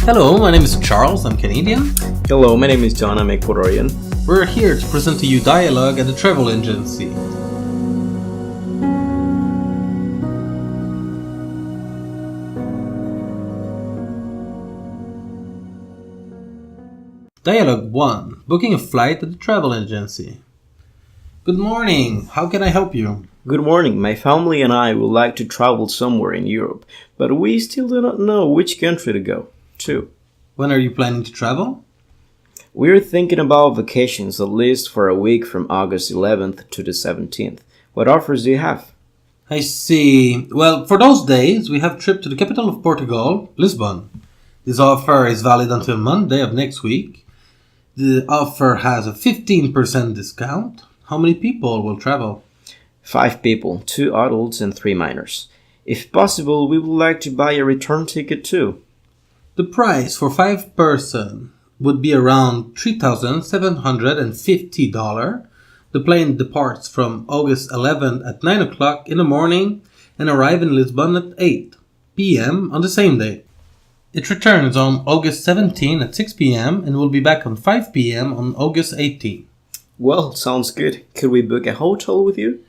Hello, my name is Charles, I'm Canadian. Hello, my name is John, I'm Ecuadorian. We're here to present to you Dialogue at the Travel Agency. Dialogue 1. Booking a flight at the travel agency. Good morning, how can I help you? Good morning, my family and I would like to travel somewhere in Europe, but we still do not know which country to go to. When are you planning to travel? We're thinking about vacations at least for a week from August 11th to the 17th. What offers do you have? I see. Well, for those days, we have a trip to the capital of Portugal, Lisbon. This offer is valid until Monday of next week. The offer has a 15% discount. How many people will travel? 5 people, 2 adults and 3 minors. If possible, we would like to buy a return ticket too. The price for 5 person would be around $3,750. The plane departs from August 11th at 9 o'clock in the morning and arrive in Lisbon at 8 p.m. on the same day. It returns on August 17 at 6 p.m. and will be back on 5 p.m. on August 18. Well, sounds good. Could we book a hotel with you?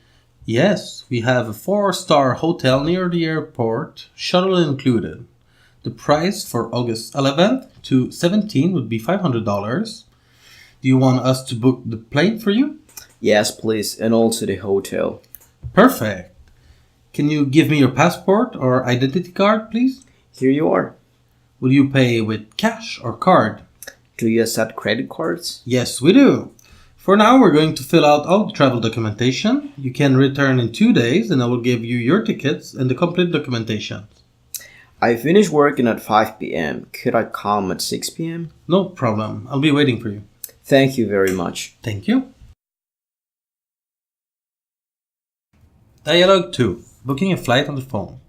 Yes, we have a 4-star hotel near the airport, shuttle included. The price for August 11th to 17 would be $500. Do you want us to book the plane for you? Yes, please, and also the hotel. Perfect. Can you give me your passport or identity card, please? Here you are. Will you pay with cash or card? Do you accept credit cards? Yes, we do. For now, we're going to fill out all the travel documentation. You can return in 2 days and I will give you your tickets and the complete documentation. I finish working at 5 p.m. Could I come at 6 p.m.? No problem. I'll be waiting for you. Thank you very much. Thank you. Dialogue 2. Booking a flight on the phone.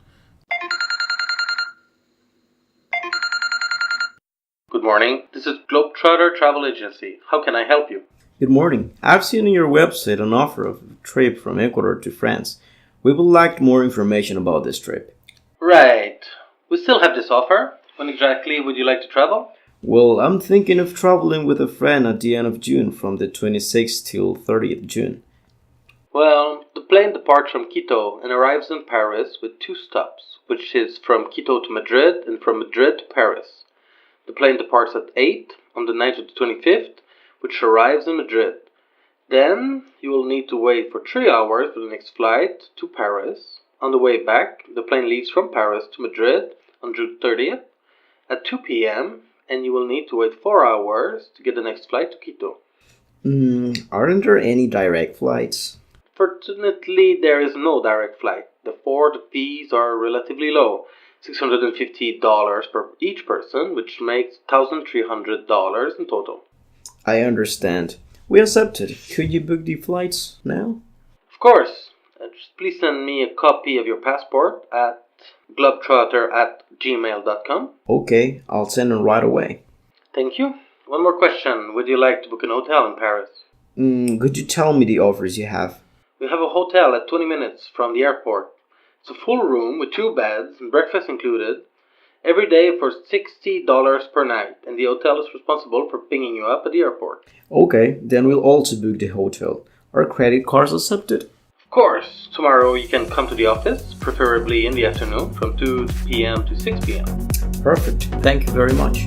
Good morning. This is Globetrotter Travel Agency. How can I help you? Good morning. I've seen on your website an offer of a trip from Ecuador to France. We would like more information about this trip. Right. We still have this offer. When exactly would you like to travel? Well, I'm thinking of traveling with a friend at the end of June from the 26th till 30th June. Well, the plane departs from Quito and arrives in Paris with 2 stops, which is from Quito to Madrid and from Madrid to Paris. The plane departs at 8 on the night of the 25th, which arrives in Madrid. Then you will need to wait for 3 hours for the next flight to Paris. On the way back, the plane leaves from Paris to Madrid on June 30th at 2 p.m. and you will need to wait 4 hours to get the next flight to Quito. Aren't there any direct flights? Fortunately, there is no direct flight. Therefore, the fees are relatively low. $650 per each person, which makes $1,300 in total. I understand. We accept it. Could you book the flights now? Of course. Just please send me a copy of your passport at globetrotter@gmail.com. Okay, I'll send them right away. Thank you. One more question. Would you like to book an hotel in Paris? Could you tell me the offers you have? We have a hotel at 20 minutes from the airport. It's a full room with 2 beds and breakfast included. Every day for $60 per night, and the hotel is responsible for picking you up at the airport. Okay, then we'll also book the hotel. Are credit cards accepted? Of course. Tomorrow you can come to the office, preferably in the afternoon, from 2 p.m. to 6 p.m. Perfect. Thank you very much.